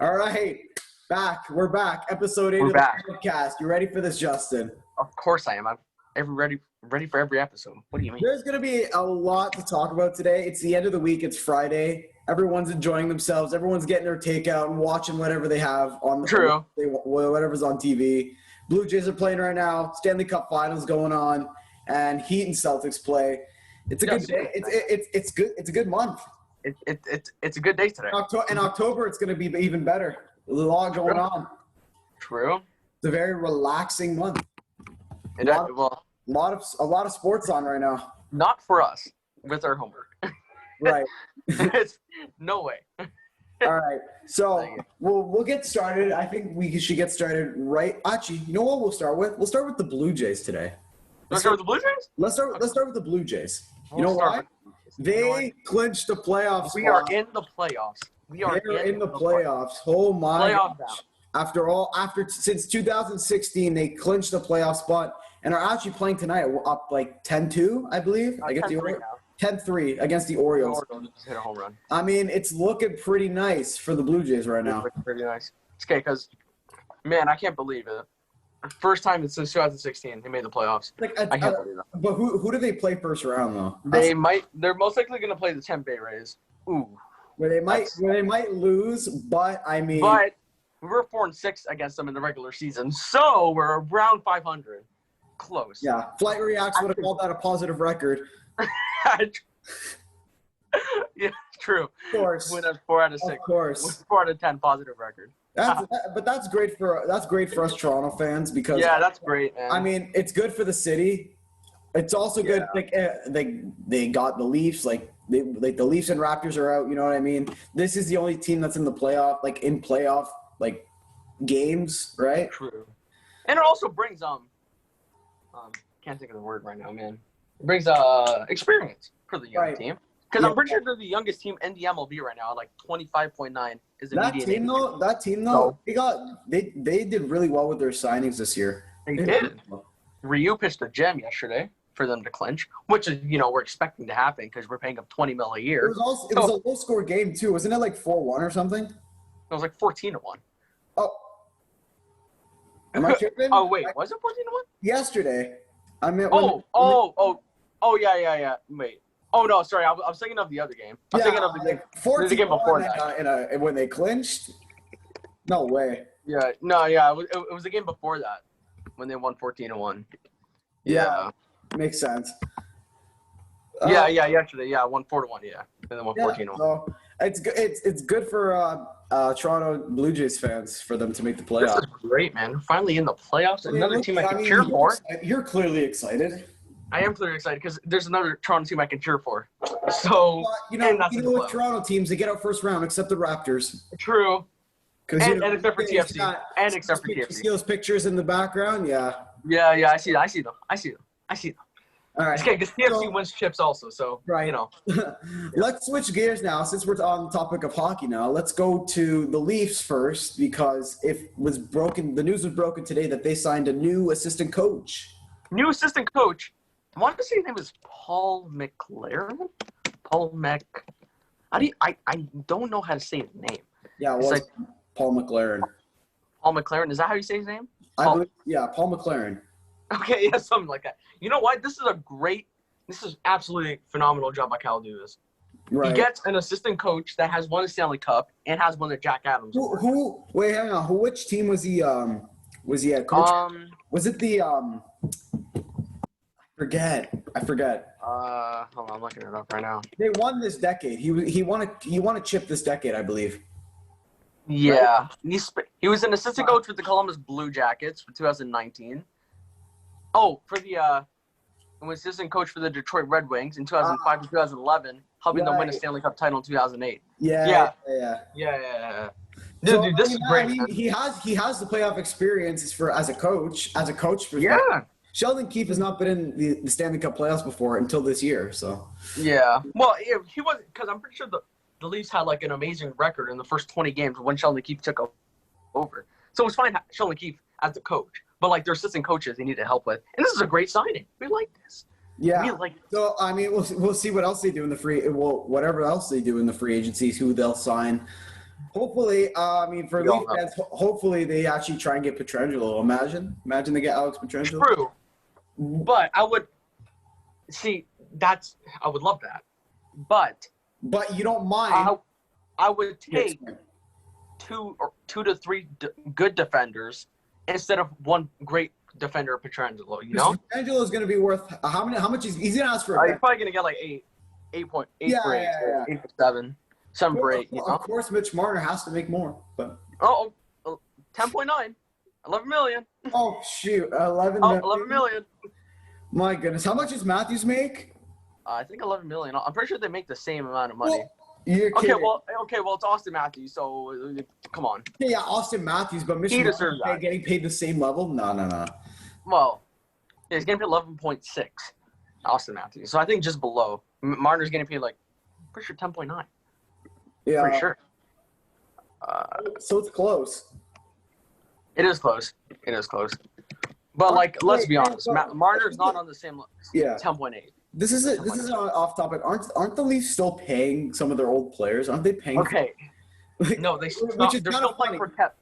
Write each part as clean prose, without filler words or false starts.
All right, back. We're back. Episode 8 We're of the back. podcast. You ready for this, Justin? Of course I am. I'm ready for every episode. What do you mean? There's going to be a lot to talk about today. It's the end of the week. It's Friday. Everyone's enjoying themselves. Everyone's getting their takeout and watching whatever they have on True. whatever's on TV. Blue Jays are playing right now. Stanley Cup Finals going on, and Heat and Celtics play. It's a good day. It's good. It's a good month. It's a good day today. In October, it's going to be even better. A lot going on. True. It's a very relaxing month. A lot of sports on right now. Not for us with our homework. Right. It's no way. All right. So we'll get started. I think we should get started right. Actually, you know what we'll start with? We'll start with the Blue Jays today. Let's start with the Blue Jays? Let's start with the Blue Jays. You know why? They clinched the playoffs. We are in the playoffs. They're in the playoffs. Oh my gosh. Since 2016, they clinched the playoff spot and are actually playing tonight. We're up like 10-2, I believe. I guess 10-3 against the Orioles. Just hit a home run. I mean, it's looking pretty nice for the Blue Jays right now. It's looking pretty nice. It's okay, because, man, I can't believe it. First time since 2016 they made the playoffs. I can't believe that. But who do they play first round though? They're most likely going to play the Tampa Bay Rays. Ooh. Where they might lose, but I mean. But we were 4-6 against them in the regular season, so we're around 500. Close. Yeah, Flight Reacts would have called that a positive record. Yeah, true. Of course. Win a 4 out of 6. Of course. 4 out of 10 positive record. But that's great for us Toronto fans because that's great, man. I mean, it's good for the city. It's also good. Like they got the Leafs. Like the Leafs and Raptors are out. You know what I mean? This is the only team that's in the playoff games, right? True. And it also brings can't think of the word right now, man. It brings experience for the young team. Because I'm pretty sure they're the youngest team in the MLB right now. Like 25.9 is the median. That team though, they did really well with their signings this year. They did. Ryu pitched a gem yesterday for them to clinch, which is we're expecting to happen because we're paying up $20 million a year. It was a low score game too, wasn't it? Like 4-1 or something. It was like 14-1. Oh, am I tripping? Oh wait, was it 14-1? Yesterday, I mean. Yeah. Wait. Oh no, sorry. I was thinking of the other game. I'm thinking of the game before that. When they clinched. No way. Yeah. No. Yeah. It was the game before that when they won 14-1. Yeah. Makes sense. Yesterday. Yeah, won 4-1. Yeah. And then won 14-1. So it's good for Toronto Blue Jays fans for them to make the playoffs. This is great, man. We're finally in the playoffs. Another team I can cheer for. You're clearly excited. I am clearly excited because there's another Toronto team I can cheer for. So with Toronto teams, they get out first round except the Raptors. True. And except for TFC. And except for TFC. See those pictures in the background? Yeah. Yeah. I see them. All right. Okay, because TFC wins chips also, so right. Let's switch gears now. Since we're on the topic of hockey now, let's go to the Leafs first because the news was broken today that they signed a new assistant coach. New assistant coach. I want to say his name is Paul McLaren. I don't know how to say his name. Yeah, it was Paul McLaren. Paul McLaren. Is that how you say his name? Paul McLaren. Okay, yeah, something like that. You know what? This is absolutely phenomenal job by Cal do this. Right. He gets an assistant coach that has won a Stanley Cup and has won the Jack Adams. Wait, hang on. Which team was he at coach? Was it the I forget. Hold on, I'm looking it up right now. They won this decade. He won a chip this decade, I believe. Yeah. Right? He was an assistant coach with the Columbus Blue Jackets for 2019. Oh, was assistant coach for the Detroit Red Wings in 2005 to 2011, helping them win a Stanley Cup title in 2008. Yeah. Dude, this is great. I mean, he has the playoff experience as a coach. Yeah. Sheldon Keefe has not been in the Stanley Cup playoffs before until this year, so. Yeah. Well, he wasn't, because I'm pretty sure the Leafs had like an amazing record in the first 20 games when Sheldon Keefe took over. So it was fine Sheldon Keefe as the coach, but like their assistant coaches they needed help with. And this is a great signing. We like this. Yeah. So I mean, we'll see what else they do in whatever else they do in the free agencies, who they'll sign. Hopefully, I mean, for We all Leaf know. fans, hopefully they actually try and get Pietrangelo. Imagine they get Alex Pietrangelo. True, but I would see I would love that, but But you don't mind. I would take two to three good defenders instead of one great defender, Pietrangelo. You know, Pietrangelo is going to be worth how many? How much he's going to ask for? he's probably gonna get like 8 for 8, 8 for 7, 7 for 8. You know? Of course, Mitch Marner has to make more, but 10.9, 11 million. oh shoot, 11 11 million. My goodness, how much does Matthews make? I think 11 million. I'm pretty sure they make the same amount of money. Well, you're kidding. Okay, well, it's Austin Matthews, so come on. Yeah, Austin Matthews, but Mitch He Marner deserves that. getting paid the same level? No. Well, yeah, he's getting paid 11.6, Austin Matthews. So I think just below. Marner's getting paid pretty sure 10.9. Yeah, Pretty sure. So it's close. It is close. But let's be honest, Marner's not on the same. Yeah. 10.8. This is off topic. Aren't the Leafs still paying some of their old players? Aren't they paying? Okay. No, they're still paying for Kessel.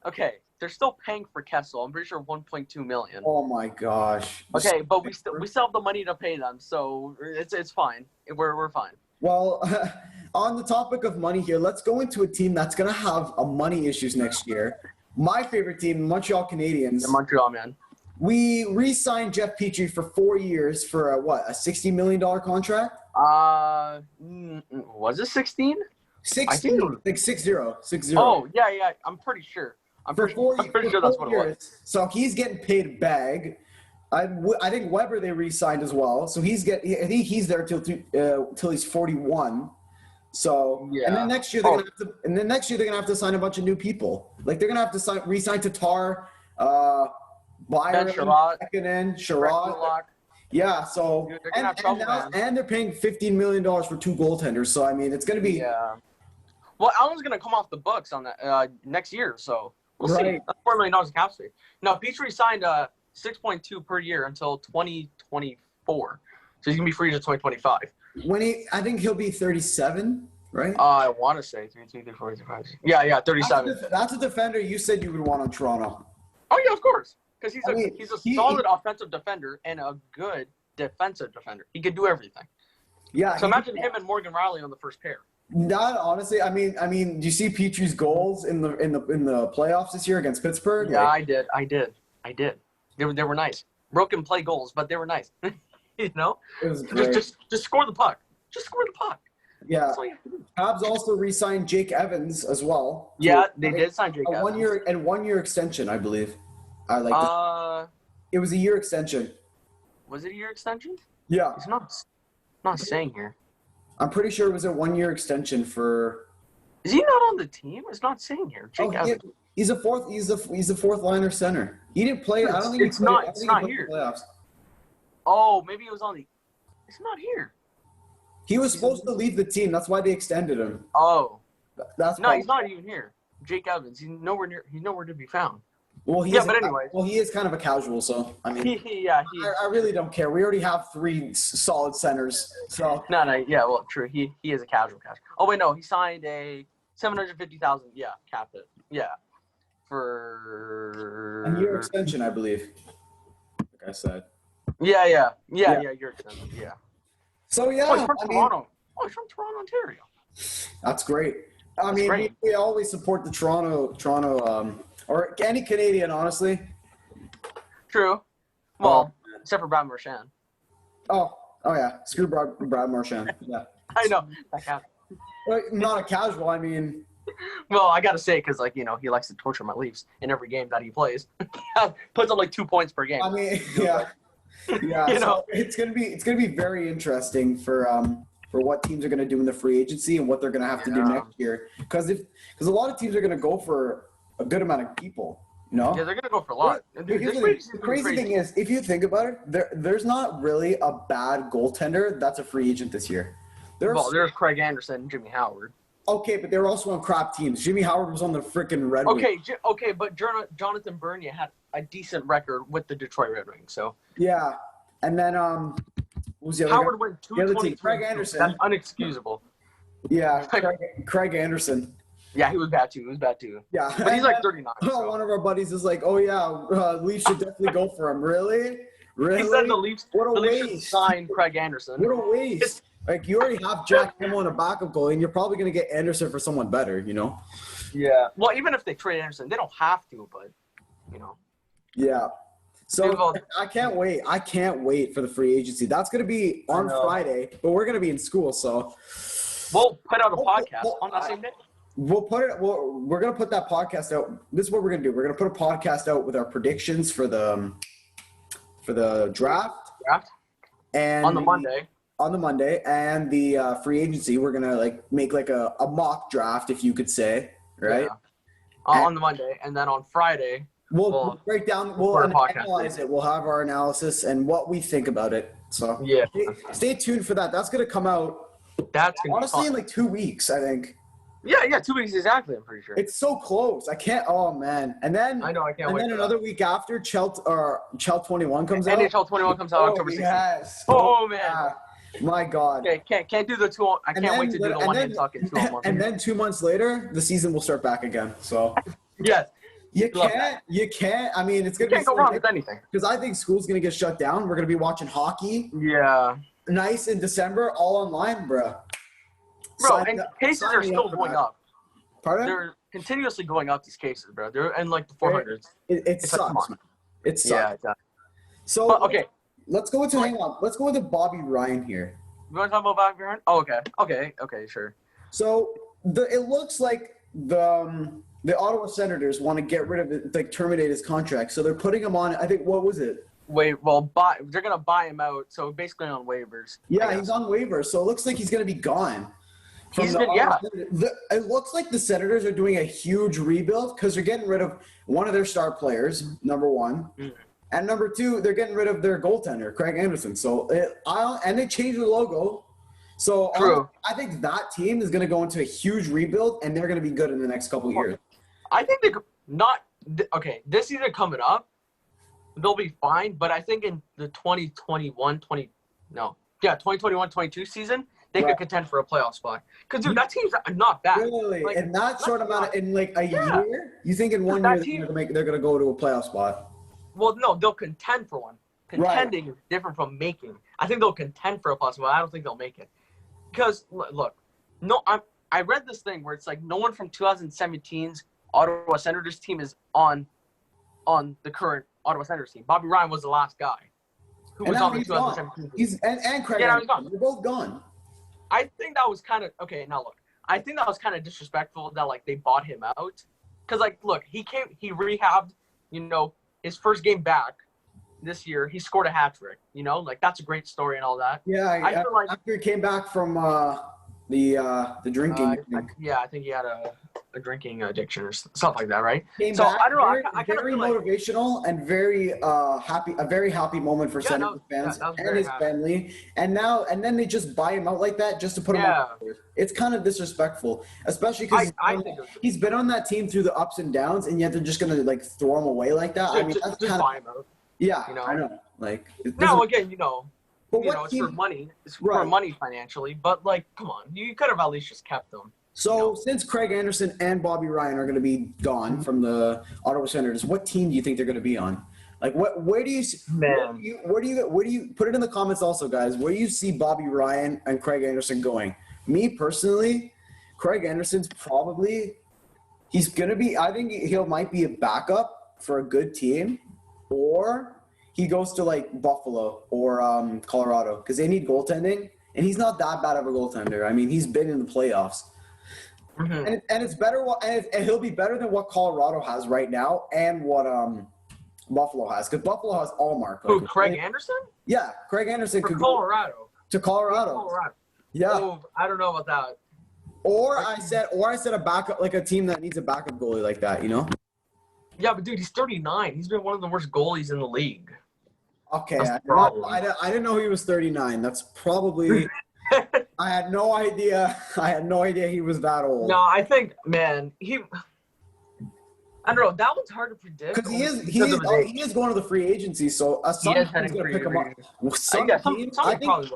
Okay, they're still paying for Kessel. I'm pretty sure 1.2 million. Oh my gosh. Okay, but we still have the money to pay them, so it's fine. We're fine. Well, on the topic of money here, let's go into a team that's gonna have money issues next year. My favorite team, Montreal Canadiens. The Montreal, man. We re-signed Jeff Petrie for 4 years for a $60 million contract? Was it 16? 16, like 60. Oh, yeah. I'm pretty sure. I'm pretty sure that's what it was. So he's getting paid a bag. I think Weber they re-signed as well. So I think he's there till he's 41. So yeah. And then next year they're gonna have to sign a bunch of new people. Like they're gonna have to re-sign Tatar, Byron, Sherrod. Yeah, so and they're paying $15 million for 2 goaltenders. So I mean, it's going to be. Yeah. Well, Allen's going to come off the books on that next year, so we'll see. That's $4 million in cap space. Now, Petrie signed 6.2 per year until 2024, so he's going to be free to 2025. I think he'll be 37, right? I want to say 33, 34, 35. Yeah, 37. That's a defender you said you would want on Toronto. Oh yeah, of course. Because he's a solid offensive defender and a good defensive defender. He can do everything. Yeah. So imagine him and Morgan Riley on the first pair. Not honestly. I mean, do you see Petrie's goals in the playoffs this year against Pittsburgh? Yeah, I did. They were nice. Broken play goals, but they were nice. You know, it was great. Just score the puck. Just score the puck. Yeah. Habs also re-signed Jake Evans as well. Yeah, they did sign Jake Evans. 1 year extension, I believe. I like it was a year extension. Was it a year extension? Yeah. It's not saying here. I'm pretty sure it was a 1 year extension for. Is he not on the team? It's not saying here. Jake Evans. He's a fourth liner center. He didn't play. I don't think it's not here. Playoffs. Oh, maybe it was on the. It's not here. He was supposed to leave the team. That's why they extended him. Oh. That's no, he's not even here. Jake Evans. He's nowhere to be found. Well, but anyway. Well, he is kind of a casual, so I mean. I really don't care. We already have 3 solid centers, so. No. Yeah, well, true. He is a casual. Oh wait, no. He signed a $750,000. Yeah, cap it. Yeah, for a year extension, I believe. Like I said. Yeah. Year extension. Yeah. So yeah, he's from Toronto. He's from Toronto, Ontario. That's great. I mean, we always support the Toronto, or any Canadian, honestly. True. Well, except for Brad Marchand. Oh yeah. Screw Brad Marchand. Yeah. I know. Not a casual. I mean. Well, I gotta say, because he likes to torture my Leafs in every game that he plays. Puts up 2 points per game. I mean, yeah. So it's gonna be very interesting for what teams are gonna do in the free agency and what they're gonna have to do next year. Because a lot of teams are gonna go for a good amount of people. Yeah, they're gonna go for a lot. The crazy thing is, if you think about it, there's not really a bad goaltender that's a free agent this year. There's Craig Anderson and Jimmy Howard. Okay, but they're also on crap teams. Jimmy Howard was on the freaking Red Wings. Okay, but Jonathan Bernier had a decent record with the Detroit Red Wings, so. Yeah, and then what was the other Howard guy? went 223. Craig Anderson. That's unexcusable. Yeah, Craig Anderson. Yeah, he was bad too. Yeah. But he's like 39. So. One of our buddies is like, oh, yeah, Leafs should definitely go for him. Really? Really? He said the Leafs should sign Craig Anderson. What a waste. Like, you already have Jack Campbell in a backup goalie, and you're probably going to get Anderson for someone better, you know? Yeah. Well, even if they trade Anderson, they don't have to, but, you know. Yeah. So I can't wait. I can't wait for the free agency. That's going to be on Friday, but we're going to be in school, so. We'll put out a podcast on that same day. We're going to put that podcast out. This is what we're going to do. We're going to put a podcast out with our predictions for the draft. And on the Monday. On the Monday, and the free agency. We're going to make a mock draft, if you could say, right? Yeah. On the Monday, and then on Friday, we'll break down, we'll analyze it. We'll have our analysis and what we think about it. So yeah, stay tuned for that. That's going to come out honestly in like 2 weeks, I think. Yeah, 2 weeks exactly, I'm pretty sure. It's so close. I can't – oh, man. And then – I know, I can't wait. And then another week after, Chelt 21 comes out. NHL 21 comes out October 16th. Yes. Oh, man. Yeah. My God. Okay, can't do the two – I can't wait to do the one-hand talking 2 on 1. And then 2 months later, the season will start back again. So – yes. You can't. I mean, it's going to be – You can't go wrong with anything. Because I think school's going to get shut down. We're going to be watching hockey. Yeah. Nice in December, all online, bro. Bro, and cases are still going up. Pardon? They're continuously going up, these cases, bro. They're in like the 400s. It sucks. It sucks. Yeah, it does. So, but, okay. Let's go into Bobby Ryan here. You want to talk about Bobby Ryan? Oh, okay, sure. So, it looks like the Ottawa Senators want to get rid of it, terminate his contract. So, they're putting him on, I think, what was it? They're going to buy him out, so basically on waivers. Yeah, he's on waivers, so it looks like he's going to be gone. It looks like the Senators are doing a huge rebuild because they're getting rid of one of their star players, number one. And number two, they're getting rid of their goaltender, Craig Anderson. So and they changed the logo. So I think that team is going to go into a huge rebuild, and they're going to be good in the next couple of years. I think this season coming up, they'll be fine. But I think in the 2021-22 season, they could contend for a playoff spot. Because, dude, that team's not bad. Really? In that short amount in a year? You think in 1 year they're going to go to a playoff spot? Well, no, they'll contend for one. Contending is different from making. I think they'll contend for a playoff spot. I don't think they'll make it. Because, look, I read this thing where it's like no one from 2017's Ottawa Senators team is on the current Ottawa Senators team. Bobby Ryan was the last guy who was on the 2017 team. And Craig Anderson. They're both gone. I think that was kind of I think that was kind of disrespectful that they bought him out, because he rehabbed, his first game back this year, he scored a hat trick, that's a great story and all that. Yeah, I feel like after he came back from the drinking. I think he had a drinking addiction or something like that, right? I don't know. I very motivational and very happy. A very happy moment for Senators fans and his family. And then they just buy him out like that just to put him on. It's kind of disrespectful, especially because he's been on that team through the ups and downs, and yet they're just gonna throw him away like that. That's just buy him out. Yeah, I know. Now again, it's for money. It's for money financially, but come on, you could have at least just kept them. So since Craig Anderson and Bobby Ryan are going to be gone from the Ottawa Senators, what team do you think they're going to be on? Where do you put it in the comments also, guys? Where do you see Bobby Ryan and Craig Anderson going? Me personally, Craig Anderson's he's going to be. I think he might be a backup for a good team, or he goes to Buffalo or Colorado because they need goaltending, and he's not that bad of a goaltender. I mean, he's been in the playoffs. Mm-hmm. And it's better, and he'll be better than what Colorado has right now, and what Buffalo has, because Buffalo has Allmark. Craig Anderson? Yeah, Craig Anderson could Colorado. Go to Colorado. Yeah. Oh, I don't know about that. Or I said a backup, a team that needs a backup goalie like that, Yeah, but dude, he's 39. He's been one of the worst goalies in the league. Okay, I didn't know he was 39. That's probably. I had no idea he was that old. No, I think, man, I don't know. That one's hard to predict. Because he is going to the free agency, so some team's going to pick him up.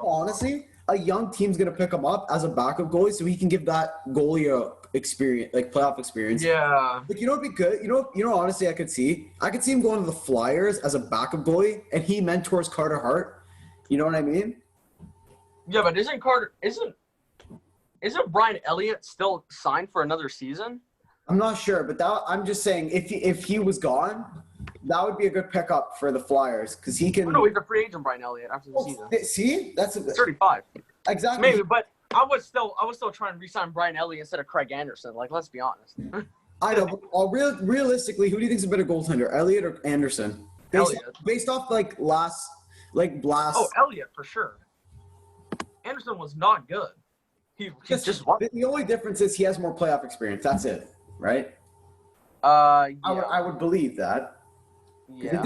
Honestly, a young team's going to pick him up as a backup goalie, so he can give that goalie experience, like playoff experience. Yeah. Like, you know what'd be good? Honestly, I could see him going to the Flyers as a backup goalie, and he mentors Carter Hart. You know what I mean? Yeah, but isn't Brian Elliott still signed for another season? I'm not sure, but I'm just saying if he was gone, that would be a good pickup for the Flyers because he can. Oh, no, he's a free agent, Brian Elliott, after the season. See, that's 35. Exactly. Maybe, but I was still trying to re-sign Brian Elliott instead of Craig Anderson. Like, let's be honest. I know, but realistically, who do you think is a better goaltender, Elliott or Anderson? Based off blast. Oh, Elliott for sure. Anderson was not good. He just wasn't. The only difference is he has more playoff experience. That's it, right? Yeah. I would believe that. Yeah.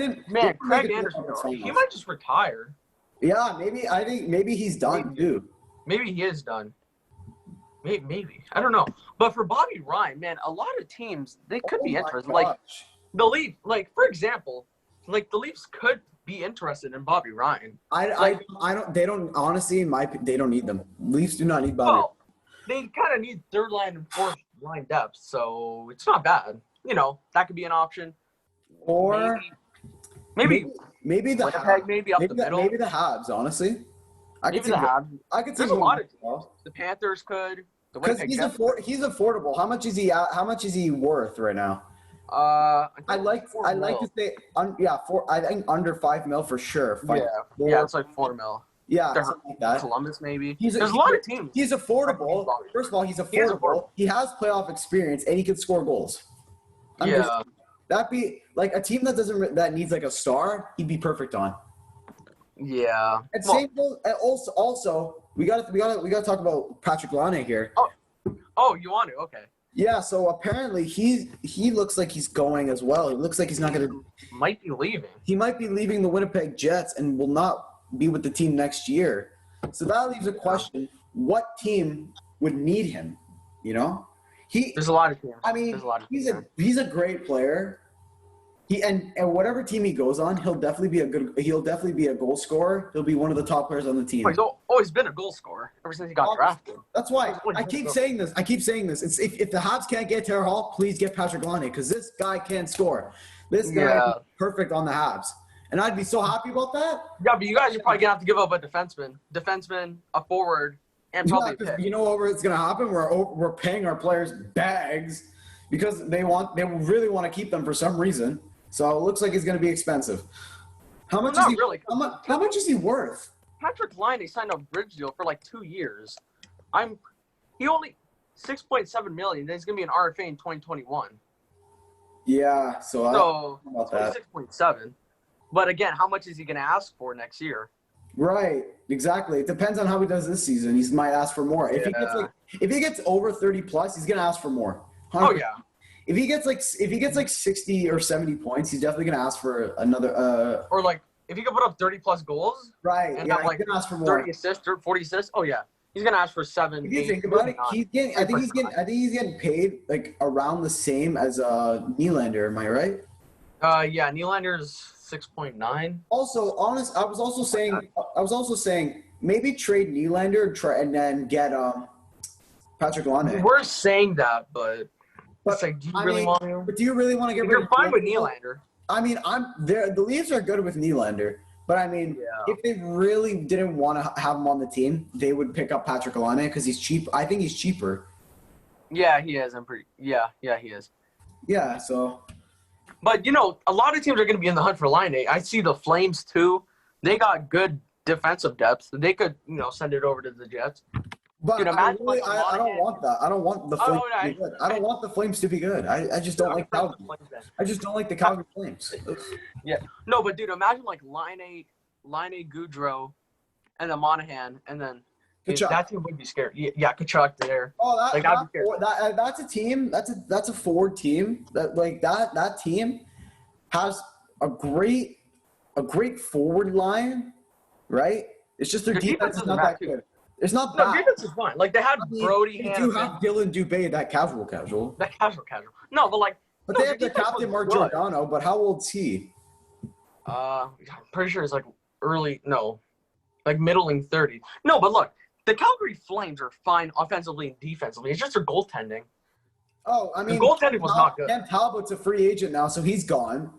Craig Anderson, he might just retire. Yeah, maybe. I think maybe he's done too. Maybe he is done. Maybe. I don't know. But for Bobby Ryan, man, a lot of teams, they could be interested. Like, the Leafs, for example, the Leafs could be interested in Bobby Ryan. They don't need them. Leafs do not need Bobby. Well, they kind of need third line and fourth line depth, so it's not bad. That could be an option. Or maybe the Habs. Maybe up the middle. Maybe the Habs, honestly. I could see There's a lot of teams. The Panthers could. Because he's affordable. How much is he worth right now? I like to say I think under $5 million for sure. It's like $4 million. Yeah, something like that. Columbus maybe. There's a lot of teams. He's affordable. First of all, he's affordable. He has playoff experience and he can score goals. That'd be like a team that needs like a star. He'd be perfect on. Yeah. And also we got to talk about Patrick Laine here. Oh, you want to? Okay. Yeah, so apparently he looks like he's going as well. It looks like he's not going to – Might be leaving. He might be leaving the Winnipeg Jets and will not be with the team next year. So that leaves a question, what team would need him, There's a lot of teams. I mean, he's a great player. And whatever team he goes on, he'll definitely be a goal scorer. He'll be one of the top players on the team. He's always been a goal scorer ever since he got drafted. That's why I keep saying this. It's if the Habs can't get Taylor Hall, please get Patrick Laine because this guy can score. This guy is perfect on the Habs. And I'd be so happy about that. Yeah, but you guys are probably going to have to give up a defenseman, a forward, and probably a pick. You know what it's going to happen? We're paying our players bags because they really want to keep them for some reason. So it looks like it's going to be expensive. How much is he worth? Patrick Laine signed a bridge deal for 2 years. He only $6.7 million. Then he's going to be an RFA in 2021. Yeah, so 6.7. But again, how much is he going to ask for next year? Right, exactly. It depends on how he does this season. He might ask for more. If he gets over 30 plus, he's going to ask for more. 100%. Oh yeah. If he gets 60 or 70 points, he's definitely gonna ask for another. Or if he can put up 30 plus goals, right? And he's gonna ask for more. 30 assists or 40 assists. Oh yeah, he's gonna ask for 7. If you think about it, I think he's getting paid around the same as Nylander. Am I right? Yeah, Nylander's 6.9. Also, I was also saying maybe trade Nylander and then get Patrick Laine. We're saying that, but. Do you really want to? But do you really want to get rid of? You're fine with Nylander. I mean, the Leafs are good with Nylander, but I mean, if they really didn't want to have him on the team, they would pick up Patrick Laine because he's cheap. I think he's cheaper. Yeah, he is. Yeah, he is. Yeah, so. But a lot of teams are going to be in the hunt for Laine. I see the Flames too. They got good defensive depth. They could, send it over to the Jets. But I don't want that. I don't want the Flames to be good. I don't want the Flames to be good. I just don't like Calgary. I just don't like the Calgary Flames. Yeah. No, but dude, imagine Laine, Gaudreau, and then Monahan, and then that team would be scared. Yeah, Kachuk there. Oh, that's a team. That's a forward team. That team has a great forward line, right? It's just their defense is not that good. It's not bad. No, defense is fine. They had Brody. They do have Dylan Dubé, that casual. That casual. No, but But they have the captain Mark Giordano. But how old's he? I'm pretty sure it's middling 30. No, but look, the Calgary Flames are fine offensively and defensively. It's just their goaltending. Oh, I mean, the goaltending was not good. Cam Talbot's a free agent now, so he's gone.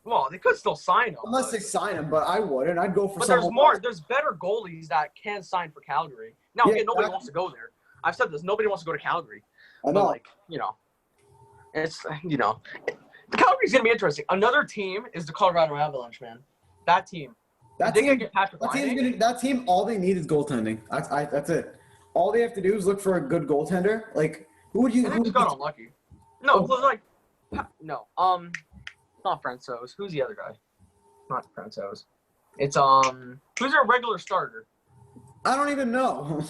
Well, they could still sign him. Unless they sign him, but I wouldn't. I'd go for But someone else. There's better goalies that can sign for Calgary. Now, again, nobody wants to go there. I've said this. Nobody wants to go to Calgary. I know. But, it's, Calgary's going to be interesting. Another team is the Colorado Avalanche, man. That team. That team, all they need is goaltending. That's it. All they have to do is look for a good goaltender. Like, who would you? They just got unlucky. No, not Francouz. Who's the other guy? Not Francouz. It's who's their regular starter? I don't even know.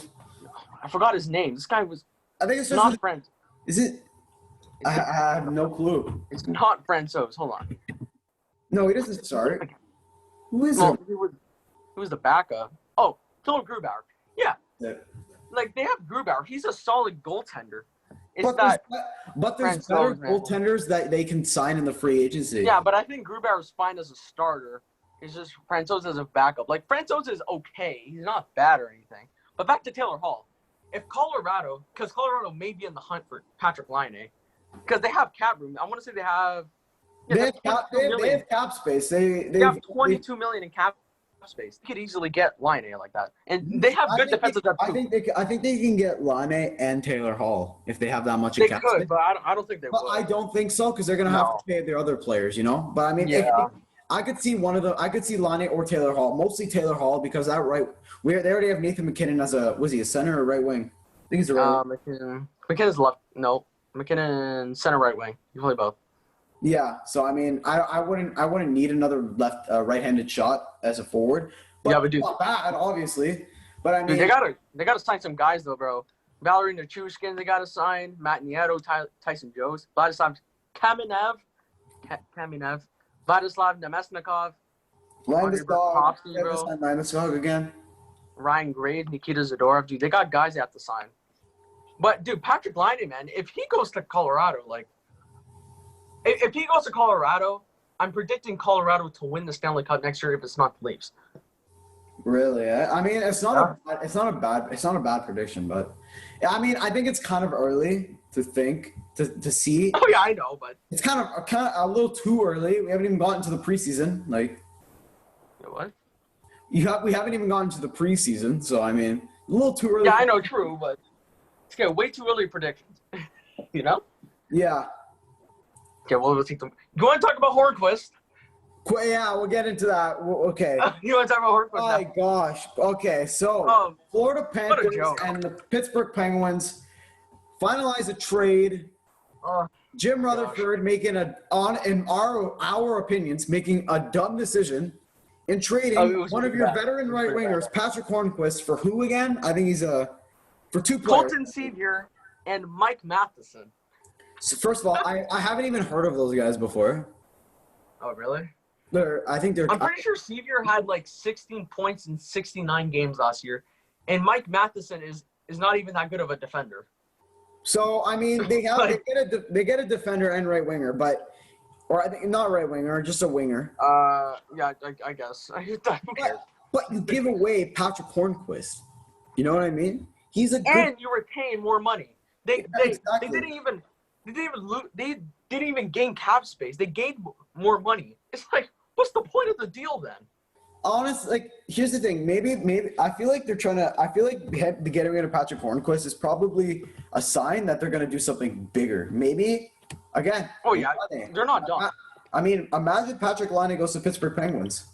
I forgot his name. This guy was. I think it's just not Francouz. Is it? I have no clue. It's not Francouz. Hold on. No, he doesn't start. Who is it? Who was the backup? Oh, Philip Grubauer. Yeah. Like, they have Grubauer. He's a solid goaltender. But there's better goaltenders that they can sign in the free agency. Yeah, but I think Grubauer's fine as a starter. It's just Francouz as a backup. Like, Francouz is okay. He's not bad or anything. But back to Taylor Hall. If Colorado, because Colorado may be in the hunt for Patrick Laine, because they have cap room. I want to say they have. Yeah, they have cap space. They have $22 million in cap space. They could easily get Laine like that, and they have good defensive depth too. I think they can get Laine and Taylor Hall if they have that much. They could, but I don't think they would. I don't think so because they're gonna have to pay their other players, But I mean, I could see one of them. I could see Laine or Taylor Hall. Mostly Taylor Hall because that right. They already have Nathan McKinnon as was he a center or right wing? I think he's a right wing. McKinnon's left. No, McKinnon center right wing. You play both. Yeah, so I mean, I wouldn't need another right-handed shot as a forward. But but dude, not bad, obviously. But I mean, dude, they gotta sign some guys though, bro. Valerie Nichushkin, they gotta sign. Matt Nieto, Tyson Jones, Vladislav Kamenev, Vladislav Nemesnikov, Landeskog again. Ryan Graves, Nikita Zadorov, dude, they got guys they have to sign. But dude, Patrick Laine, man, if he goes to Colorado, if he goes to Colorado, I'm predicting Colorado to win the Stanley Cup next year if it's not the Leafs. Really? I mean, it's not a bad prediction, but I mean, I think it's kind of early to think to see. Oh yeah, I know, but it's kind of a little too early. We haven't even gotten to the preseason. What? We haven't even gotten to the preseason, so I mean, a little too early. Yeah, I know, true, but it's way too early predictions. Yeah. Okay, well, we'll take them. You want to talk about Hornquist? Yeah, we'll get into that. Okay. You want to talk about Hornquist? Oh my gosh. Okay, so Florida Panthers and the Pittsburgh Penguins finalize a trade. Jim Rutherford making in our opinions, making a dumb decision in trading one of your veteran right wingers, Patrick Hornquist, for who again? I think he's for two players. Colton Sevier and Mike Matheson. So first of all, I haven't even heard of those guys before. Oh, really? I'm pretty sure Sevier had 16 points in 69 games last year, and Mike Matheson is not even that good of a defender. So I mean, they get a defender and right winger, or I think not right winger, just a winger. Yeah, I guess. But you give away Patrick Hornquist. You know what I mean? He's and you retain more money. They didn't even gain cap space. They gained more money. It's what's the point of the deal then? Honestly, here's the thing. Maybe I feel like getting rid of Patrick Hornquist is probably a sign that they're going to do something bigger. Maybe again. Oh yeah, they're not done. I mean, imagine Patrick Laine goes to Pittsburgh Penguins.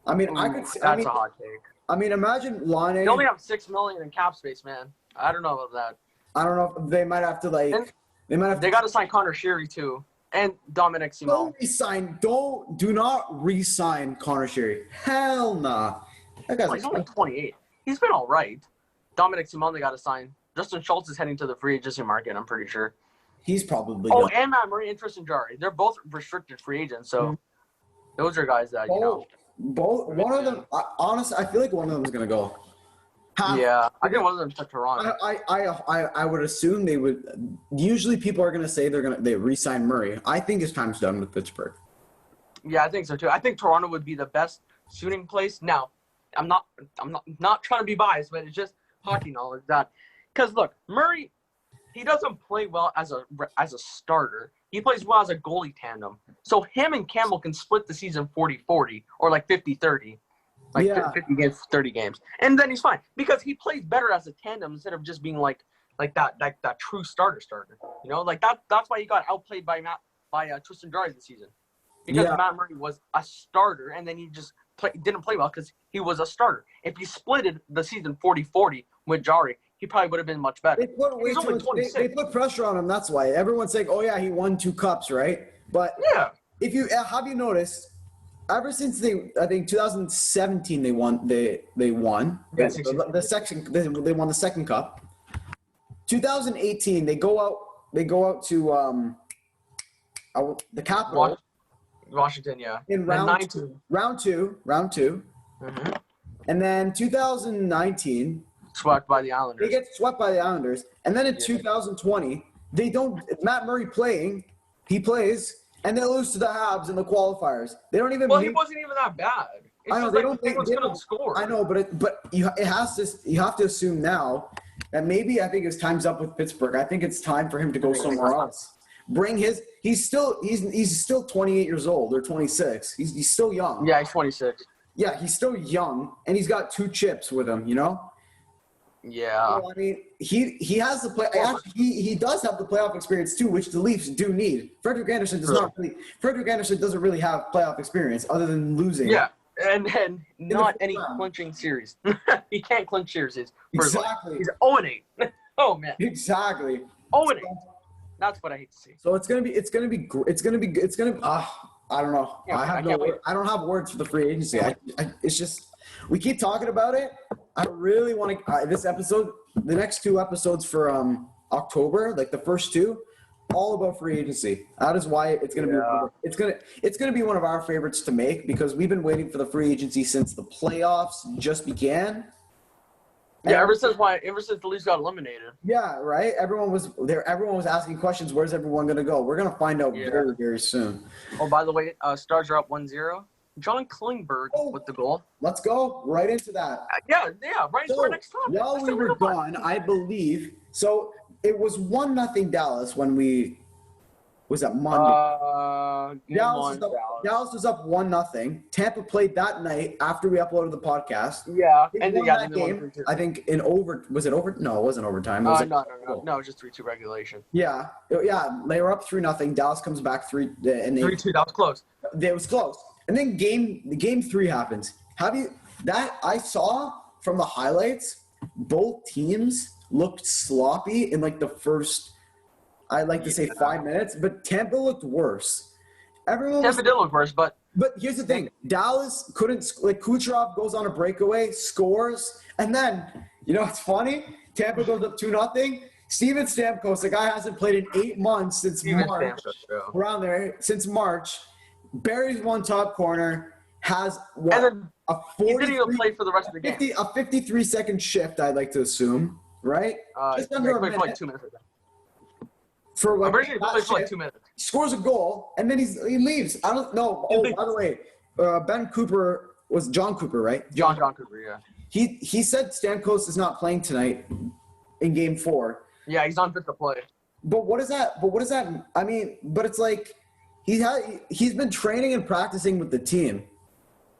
I mean, that's a hot take. I mean, imagine Laine. They only have $6 million in cap space, man. I don't know about that. I don't know if they might have to They got to sign Connor Sheary too, and Dominic Simon. Do not re-sign Connor Sheary. Hell nah. That guy's he's only 28. He's been all right. Dominic Simon they got to sign. Justin Schultz is heading to the free agency market. I'm pretty sure. He's probably. And Matt Murray and Tristan Jarry. They're both restricted free agents, so those are guys that Both. One of them. Honestly, I feel like one of them is gonna go. Yeah, I think one of them to Toronto. I would assume they would. Usually, people are gonna say they re-sign Murray. I think his time's done with Pittsburgh. Yeah, I think so too. I think Toronto would be the best shooting place. Now, I'm not trying to be biased, but it's just hockey knowledge that because look, Murray he doesn't play well as a starter. He plays well as a goalie tandem. So him and Campbell can split the season 40-40 or like 50-30. Like 50 games, 30 games. And then he's fine. Because he plays better as a tandem instead of just being like that true starter. You know, like that's why he got outplayed by Tristan Jarry this season. Because Matt Murray was a starter and then he just didn't play well because he was a starter. If he splitted the season 40-40 with Jarry, he probably would have been much better. They put pressure on him. That's why everyone's saying, "Oh yeah, he won 2 cups, right?" But if you have you noticed, ever since I think 2017 they won. They won the section. They won the second cup. 2018 they go out to the Capitals. Washington, in round two. Mm-hmm. And then 2019, swept by the Islanders. They get swept by the Islanders. And then in 2020, they don't – Matt Murray he plays, and they lose to the Habs in the qualifiers. They don't even – Well, he wasn't even that bad. It's I know, they don't score. I know, but you have to assume now that maybe I think his time's up with Pittsburgh. I think it's time for him to go somewhere else. He's still 28 years old or 26. He's still young. Yeah, he's 26. Yeah, he's still young, and he's got 2 chips with him, you know? Yeah. So, I mean, he has the play. Actually, he does have the playoff experience too, which the Leafs do need. Frederik Andersen doesn't really have playoff experience other than losing. Yeah, and not any clinching series. He can't clinch series. Exactly. He's 0-8. Oh man. Exactly. 0-8. That's what I hate to see. So it's gonna be. I don't know. I don't have words for the free agency. It's just we keep talking about it. I really want to. This episode, the next 2 episodes for October, like the first 2, all about free agency. That is why it's gonna be. It's gonna be one of our favorites to make because we've been waiting for the free agency since the playoffs just began. Yeah, ever since the Leafs got eliminated. Yeah, right. Everyone was there. Everyone was asking questions. Where's everyone going to go? We're going to find out very, very soon. Oh, by the way, Stars are up 1-0. John Klingberg with the goal. Let's go right into that. Right into our next topic. While we were gone, I believe. So it was 1-0 Dallas when we. Was that Monday? Dallas was up 1-0. Tampa played that night after we uploaded the podcast. Yeah, and then that game. I think in was it over? No, it wasn't overtime. No, it was just 3-2 regulation. Yeah. They were up 3-0. Dallas comes back 3 and 3-2. That was close. It was close. And then game 3 happens. I saw from the highlights, both teams looked sloppy in like the first. I like to say 5 minutes, but Tampa looked worse. Tampa did look worse, but here's the thing: Dallas couldn't. Like Kucherov goes on a breakaway, scores, and then it's funny. Tampa goes up 2-0. Steven Stamkos, the guy hasn't played in 8 months since March. Around there since March, buries one top corner, has a 40. He didn't even play for the rest of the game. A 53-second shift, I'd like to assume, right? Just under a minute. For like 2 minutes. For like 2 minutes. Scores a goal, and then he leaves. I don't know. Oh, by the way, Ben Cooper was John Cooper, right? John Cooper, yeah. He said Stamkos is not playing tonight in Game 4. Yeah, he's on fit to play. But what is that? I mean, but it's like he's been training and practicing with the team.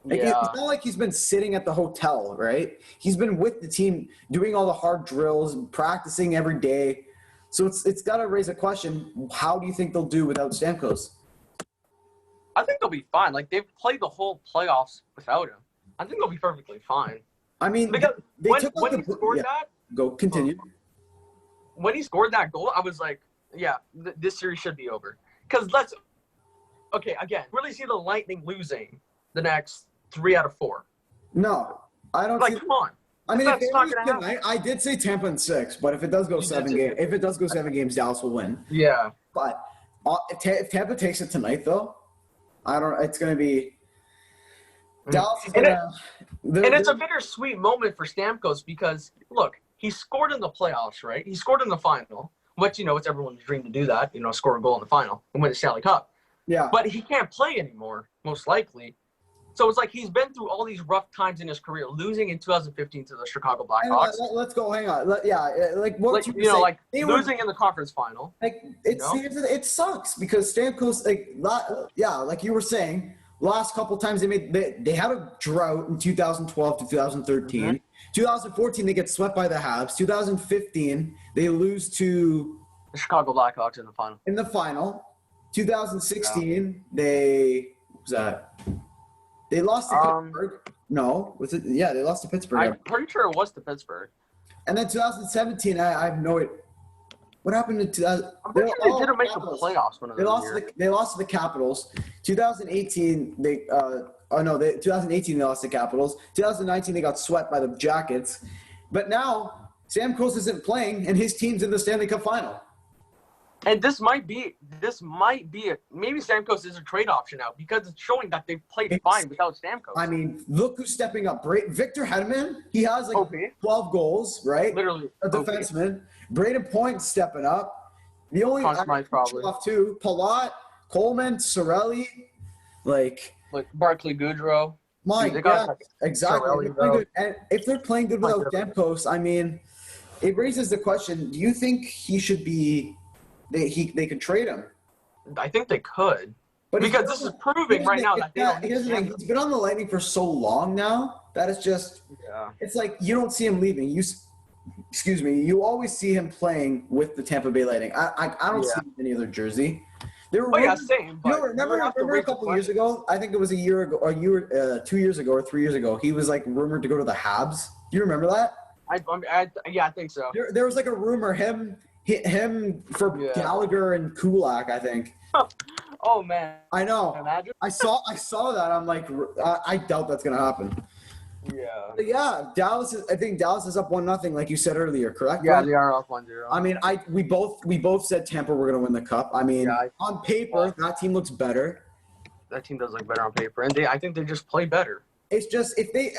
Like, it's not like he's been sitting at the hotel, right? He's been with the team doing all the hard drills, practicing every day. So it's got to raise a question. How do you think they'll do without Stamkos? I think they'll be fine. Like, they've played the whole playoffs without him. I think they'll be perfectly fine. I mean, when he scored that. Go continue. When he scored that goal, I was like, this series should be over. Because again, really see the Lightning losing the next 3 out of 4. No, I don't. Come on. I mean, if not tonight, I did say Tampa in 6, but if it does go 7 games, Dallas will win. Yeah. But if Tampa takes it tonight, though, it's going to be Dallas is going to. And it's a bittersweet moment for Stamkos because, look, he scored in the playoffs, right? He scored in the final, which, it's everyone's dream to do that, score a goal in the final and win the Stanley Cup. Yeah. But he can't play anymore, most likely. So it's like he's been through all these rough times in his career, losing in 2015 to the Chicago Blackhawks. Let's go. Hang on. What you know, saying, like losing in the conference final. Like it sucks because Stamkos, like you were saying, last couple times they had a drought in 2012 to 2013. Mm-hmm. 2014 they get swept by the Habs. 2015 they lose to the Chicago Blackhawks in the final. 2016 they lost to Pittsburgh. No, was it? Yeah, they lost to Pittsburgh. I'm pretty sure it was to Pittsburgh. And then 2017, I have no idea. What happened in 2000? I'm pretty sure they didn't make the playoffs one of those years. They lost to the Capitals. 2018, 2018 they lost to the Capitals. 2019 they got swept by the Jackets. But now Stamkos isn't playing, and his team's in the Stanley Cup final. And this might be maybe Stamkos is a trade option now because it's showing that they've played fine without Stamkos. I mean, look who's stepping up. Victor Hedman, he has 12 goals, right? Literally. A defenseman. Braden Point stepping up. The only probably off too. Palat, Coleman, Sorelli, like Barclay Goodrow. Exactly. And if they're playing good without Stamkos, I mean, it raises the question: do you think he should be? They could trade him. I think they could. But because this is proving right now that they don't need him. He's been on the Lightning for so long now that it's just it's like you don't see him leaving. You always see him playing with the Tampa Bay Lightning. I don't see him in any other jersey. Same. But remember a couple years ago? I think it was a year ago, or 2 years ago, or 3 years ago. He was rumored to go to the Habs. Do you remember that? I think so. There was a rumor him for Gallagher and Kulak, I think. Oh man! I know. Imagine. I saw that. I'm like, I doubt that's gonna happen. Yeah. But yeah, I think Dallas is up 1-0, like you said earlier, correct? Yeah, they are up 1-0. I mean, we both said Tampa were gonna win the cup. I mean, on paper, that team looks better. That team does look better on paper, and I think they just play better. It's just if they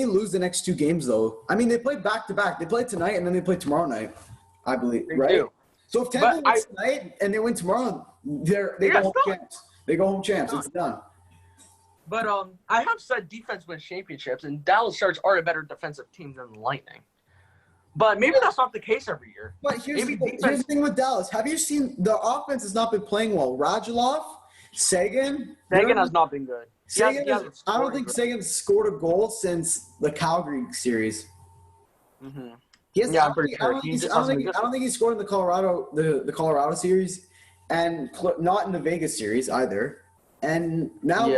lose the next two games, though, I mean, they play back-to-back. They play tonight, and then they play tomorrow night, I believe, right? Do. So if Tampa wins tonight and they win tomorrow, they go home champs. They go home champs. It's done. But I have said defense wins championships, and Dallas Stars are a better defensive team than the Lightning. But maybe that's not the case every year. But here's the thing with Dallas. Have you seen the offense has not been playing well? Radulov, Sagan has not been good. I don't think Sagan scored a goal since the Calgary series. Mm-hmm. I'm pretty sure. I don't think he scored in the Colorado series, and not in the Vegas series either. And now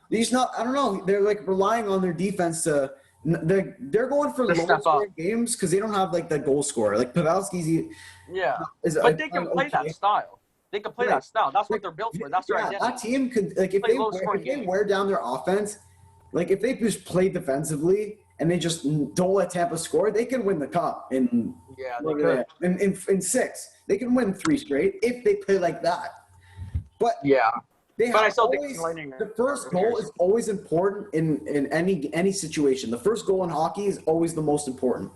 he's not. I don't know. They're relying on their defense to. They're going for low scoring games because they don't have the goal scorer. Like Pavelski's. But they can play that style. They can play that style. That's what they're built for. That's their identity. That team could if they wear down their offense, if they just play defensively and they just don't let Tampa score, they can win the cup in 6. They can win 3 straight if they play like that. But I still think the first goal is always important in any situation. The first goal in hockey is always the most important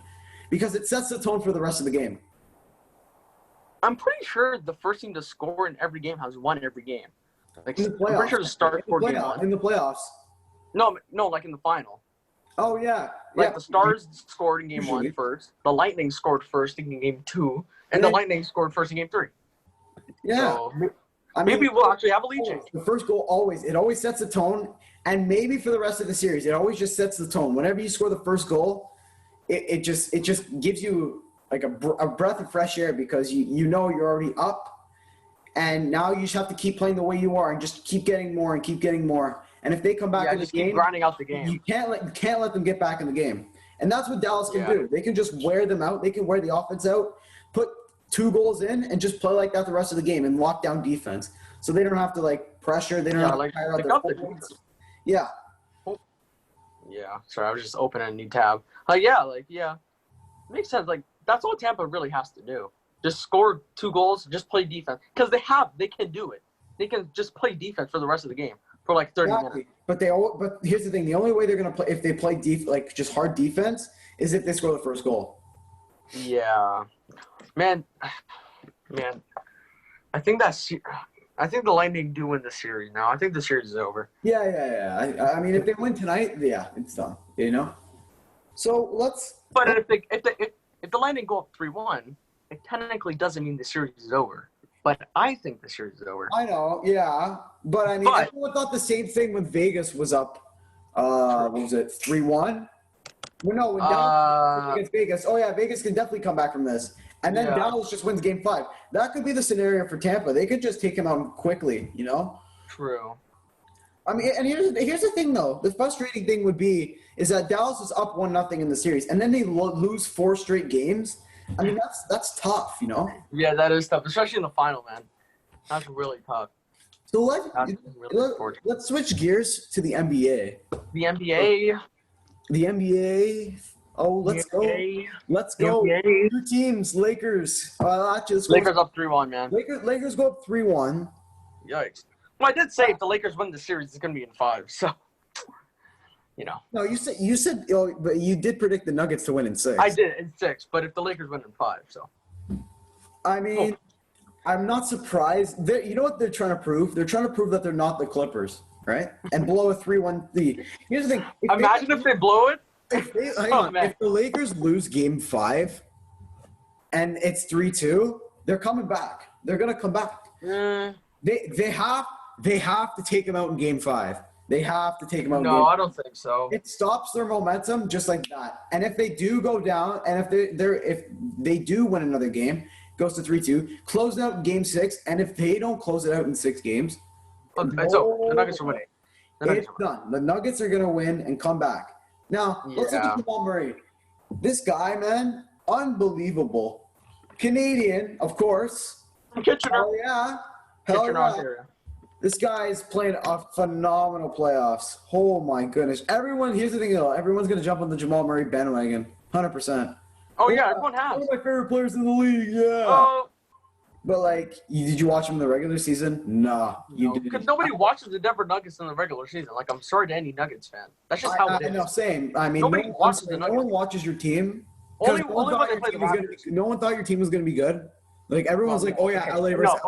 because it sets the tone for the rest of the game. I'm pretty sure the first team to score in every game has won every game. In the playoffs. I'm pretty sure the start for game 1. In the playoffs. No, like in the final. Oh, yeah. The Stars scored in game 1 first. The Lightning scored first in game 2. And the Lightning scored first in game 3. Yeah. So, maybe we'll actually have a lead change. The first goal always sets the tone. And maybe for the rest of the series, it always just sets the tone. Whenever you score the first goal, it just gives you a breath of fresh air because you know you're already up, and now you just have to keep playing the way you are and just keep getting more and keep getting more. And if they come back in the game, keep grinding out the game. You can't let them get back in the game. And that's what Dallas can do. They can just wear them out. They can wear the offense out, put 2 goals in, and just play like that the rest of the game and lock down defense. So they don't have to pressure. They don't have to tire out their defense. Yeah. Yeah. Sorry, I was just opening a new tab. Makes sense. That's all Tampa really has to do. Just score 2 goals, just play defense. Because they can do it. They can just play defense for the rest of the game for 30 minutes. But here's the thing: the only way they're gonna play if they play just hard defense is if they score the first goal. Yeah, man. I think I think the Lightning do win the series now. I think the series is over. Yeah. I mean, if they win tonight, yeah, it's done. You know. So let's. But if the Lightning go up 3-1, it technically doesn't mean the series is over. But I think the series is over. I know, yeah, but I mean, everyone thought the same thing when Vegas was up. What was it 3-1? Well, no, when Dallas against Vegas. Oh yeah, Vegas can definitely come back from this. And then Dallas just wins Game 5. That could be the scenario for Tampa. They could just take him out quickly, you know? True. I mean, and here's the thing, though. The frustrating thing would be is that Dallas is up 1-0 in the series, and then they lose 4 straight games. I mean, that's tough, you know? Yeah, that is tough, especially in the final, man. That's really tough. So let's switch gears to the NBA. The NBA. The NBA. Oh, let's go. Let's go. 2 teams, Lakers. Lakers up 3-1, man. Lakers go up 3-1. Yikes. Well, I did say if the Lakers win the series, it's going to be in 5. So, you know. No, you said, but you did predict the Nuggets to win in 6. I did in 6, but if the Lakers win in 5, so. I mean, I'm not surprised. You know what they're trying to prove? They're trying to prove that they're not the Clippers, right? And blow a 3-1 lead. Here's the thing. If they blow it. If the Lakers lose Game 5 and it's 3-2, they're coming back. They're gonna come back. They have to take them out in Game 5. They have to take them out. No, I don't think so. It stops their momentum just like that. And if they do go down, and if they do win another game, goes to 3-2, close it out in Game 6. And if they don't close it out in 6 games, it's over. The Nuggets are winning. It's done. The Nuggets are gonna win and come back. Now, let's look at Jamal Murray. This guy, man, unbelievable. Canadian, of course. Kitchener. Hell yeah. Ontario. This guy is playing a phenomenal playoffs. Oh, my goodness. Here's the thing, though. Everyone's going to jump on the Jamal Murray bandwagon. 100%. Oh, yeah, everyone has. One of my favorite players in the league, yeah. Oh. But, like, did you watch him in the regular season? Nah, you didn't. Because nobody watches the Denver Nuggets in the regular season. Like, I'm sorry to any Nuggets fan. That's just how it is. I know, same. I mean, nobody watches the Nuggets. No one watches your team. Only when they play the Raptors. No one thought your team was going to be good. Like, everyone's like, oh, yeah, LA versus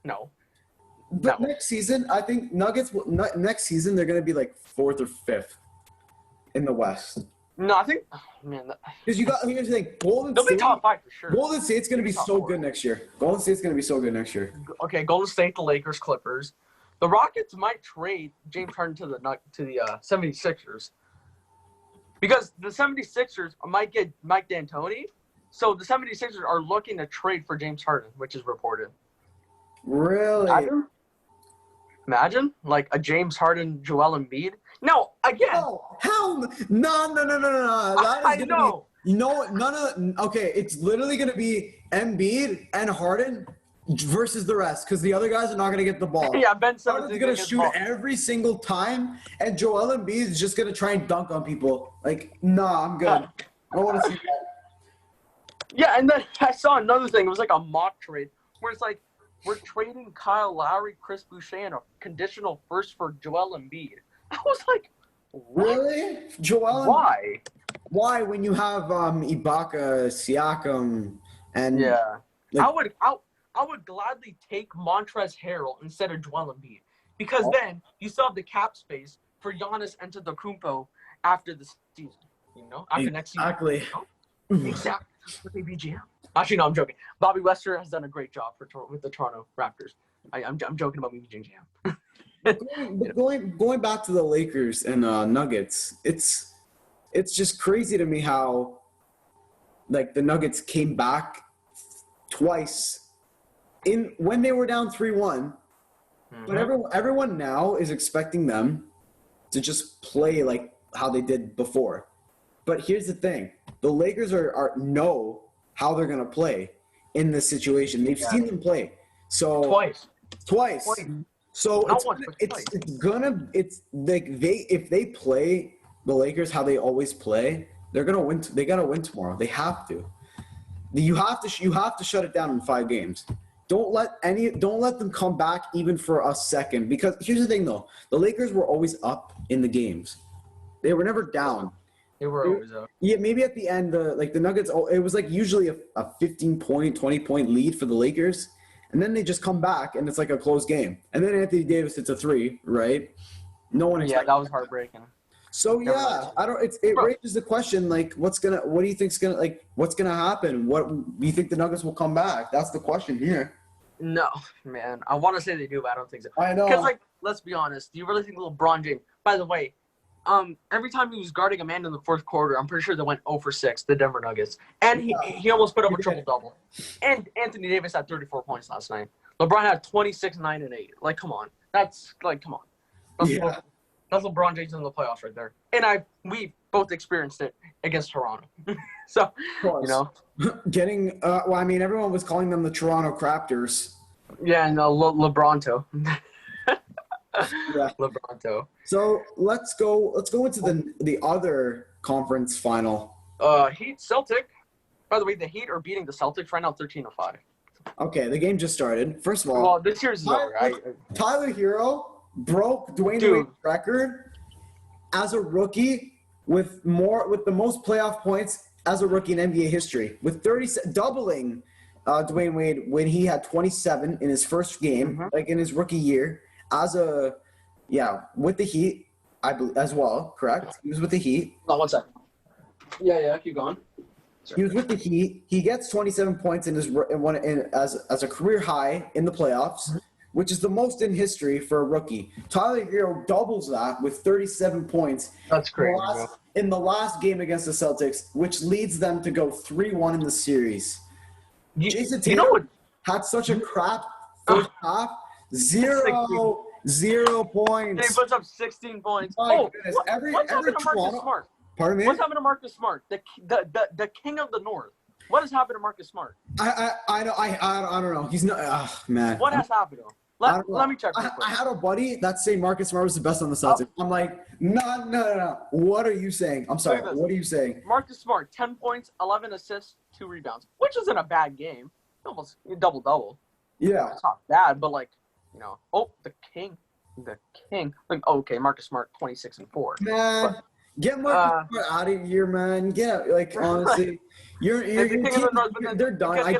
No. But next season, I think next season, they're going to be, like, 4th or 5th in the West. No, I think, man. Because here's the thing. They'll be top 5 for sure. Golden State's going to be so good next year. Golden State's going to be so good next year. Okay, Golden State, the Lakers, Clippers. The Rockets might trade James Harden to the 76ers. Because the 76ers might get Mike D'Antoni. So the 76ers are looking to trade for James Harden, which is reported. Really? Imagine like a James Harden, Joel Embiid. No, again. Oh, hell no. That is know. Okay, it's literally going to be Embiid and Harden versus the rest because the other guys are not going to get the ball. Yeah, Ben Simmons is going to shoot every single time, and Joel Embiid is just going to try and dunk on people. Like, nah, I'm good. I don't want to see that. Yeah, and then I saw another thing. It was like a mock trade where it's like, we're trading Kyle Lowry, Chris Boucher, and a conditional first for Joel Embiid. I was like, what? Really? Joel? Why? Why when you have Ibaka, Siakam, and yeah, I would gladly take Montrezl Harrell instead of Joel Embiid because then you still have the cap space for Giannis Antetokounmpo after the season. You know, after next season. Exactly. Exactly. BGM. Actually, no, I'm joking. Bobby Wester has done a great job with the Toronto Raptors. I'm joking about BGM. Going back to the Lakers and Nuggets, it's just crazy to me how like the Nuggets came back twice when they were down 3-1. But everyone now is expecting them to just play like how they did before. But here's the thing: the Lakers know how they're gonna play in this situation. They've seen them play. So twice. So if they play the Lakers how they always play, they're gonna win. They gotta win tomorrow. They have to. You have to shut it down in 5 games. Don't let them come back even for a second. Because here's the thing though, the Lakers were always up in the games. They were never down. They were always up. Yeah, maybe at the end, the Nuggets. It was like usually a 15-point, 20-point lead for the Lakers, and then they just come back, and it's like a close game. And then Anthony Davis hits a 3, right? No one. Yeah, that was heartbreaking. So yeah, it raises the question, like, what do you think's gonna happen? What do you think the Nuggets will come back? That's the question here. No, man. I want to say they do, but I don't think so. I know. Because, like, let's be honest. Do you really think LeBron James? By the way, every time he was guarding a man in the fourth quarter, I'm pretty sure they went 0 for 6, the Denver Nuggets, and he almost put up a triple double. And Anthony Davis had 34 points last night. LeBron had 26, 9, and 8. Like, come on. That's LeBron James in the playoffs right there. And we both experienced it against Toronto. So, you know. Getting I mean, everyone was calling them the Toronto Raptors. Yeah, no, LeBronto. Yeah. LeBronto. So let's go into the other conference final. Heat Celtic. By the way, the Heat are beating the Celtics right now 13-5. Okay, the game just started. First of all, well, this year's over. Tyler Hero broke Dwayne Wade's record as a rookie with the most playoff points as a rookie in NBA history, with doubling Dwayne Wade when he had 27 in his first game, like in his rookie year, with the Heat, I believe as well. Correct? He was with the Heat. Oh, 1 second. Yeah, keep going. Sorry. He was with the Heat. He gets 27 points as a career high in the playoffs, which is the most in history for a rookie. Tyler Hero doubles that with 37 points. That's crazy. In the last game against the Celtics, which leads them to go 3-1 in the series. Jason Tatum had such a crap first half. 0 points. He puts up 16 points. My goodness. What's happened to Marcus Smart? Pardon me? What's happened to Marcus Smart? The king of the North. What has happened to Marcus Smart? I don't know. He's not. Man. What has happened to him? Let me check. I had a buddy that saying Marcus Smart was the best on the Celtics. I'm like, no. What are you saying? I'm sorry. What are you saying? Marcus Smart, 10 points, 11 assists, 2 rebounds, which isn't a bad game. Almost double-double. Yeah. It's not bad, but like, you know, the king. Like, okay, Marcus Smart, 26 and 4. Man, get Marcus Smart out of here, man. Get honestly, your team, they're done. I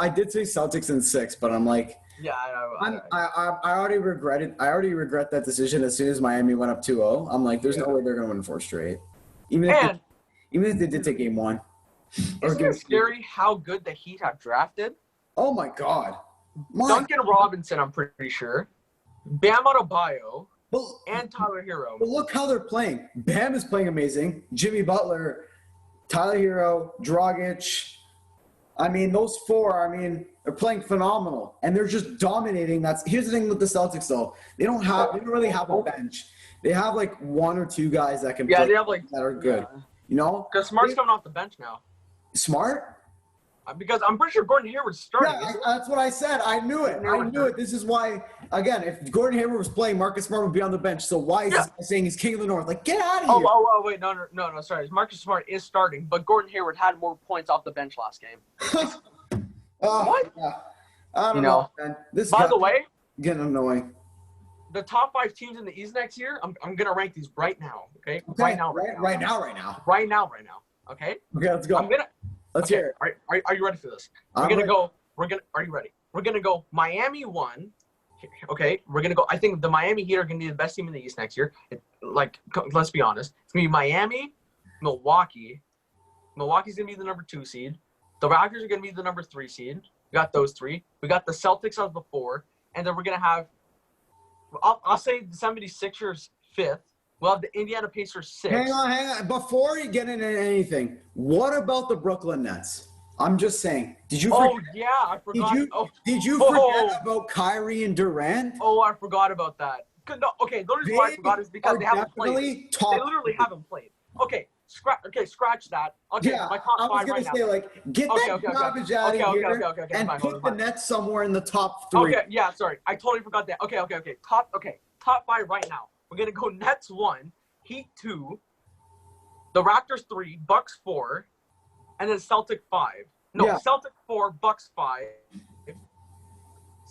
did say Celtics in 6, but I'm like, yeah, I already regret that decision as soon as Miami went up 2-0. I'm like, there's no way they're gonna win 4 straight, even if they did take game 1. Isn't it scary how good the Heat have drafted? Oh my God, Duncan Robinson, I'm pretty sure, Bam Adebayo, and Tyler Hero. But look how they're playing. Bam is playing amazing. Jimmy Butler, Tyler Hero, Dragic. I mean, those 4, they're playing phenomenal, and they're just dominating. Here's the thing with the Celtics, though. They don't really have a bench. They have like 1 or 2 guys that can play, they have that are good. Yeah. You know? Because Smart's coming off the bench now. Smart? Because I'm pretty sure Gordon Hayward's starting. Yeah, that's what I said. I knew it. This is why, again, if Gordon Hayward was playing, Marcus Smart would be on the bench. So why is this guy saying he's king of the North? Like, get out of here. Oh, wait, no, sorry. Marcus Smart is starting, but Gordon Hayward had more points off the bench last game. What? Yeah. I don't know, man. By the way, getting annoying. The top 5 teams in the East next year, I'm gonna rank these right now. Okay? Right now. Okay? Okay, let's go. Let's hear it. Are you ready for this? Are you ready? We're gonna go Miami 1. Okay, we're gonna go. I think the Miami Heat are gonna be the best team in the East next year. Let's be honest. It's gonna be Miami, Milwaukee. Milwaukee's gonna be the number 2 seed. The Raptors are gonna be the number 3 seed. We got those 3. We got the Celtics as the 4, and then we're gonna have. I'll say the 76ers 5th. We'll have the Indiana Pacers 6th. Hang on. Before you get into anything, what about the Brooklyn Nets? I'm just saying. Did you forget? Oh, yeah, I forgot. Did you forget about Kyrie and Durant? Oh, I forgot about that. No, okay, the reason why I forgot is because they haven't played. They literally haven't played. Okay, scratch that. Okay, yeah, my top 5 right now. I was going to say, like, get that garbage out of here and put the Nets somewhere in the top 3. Okay, yeah, sorry. I totally forgot that. Okay. Top 5 right now. We're going to go Nets 1, Heat 2, the Raptors 3, Bucks 4, and then Celtic 5. No, Celtic 4, Bucks 5,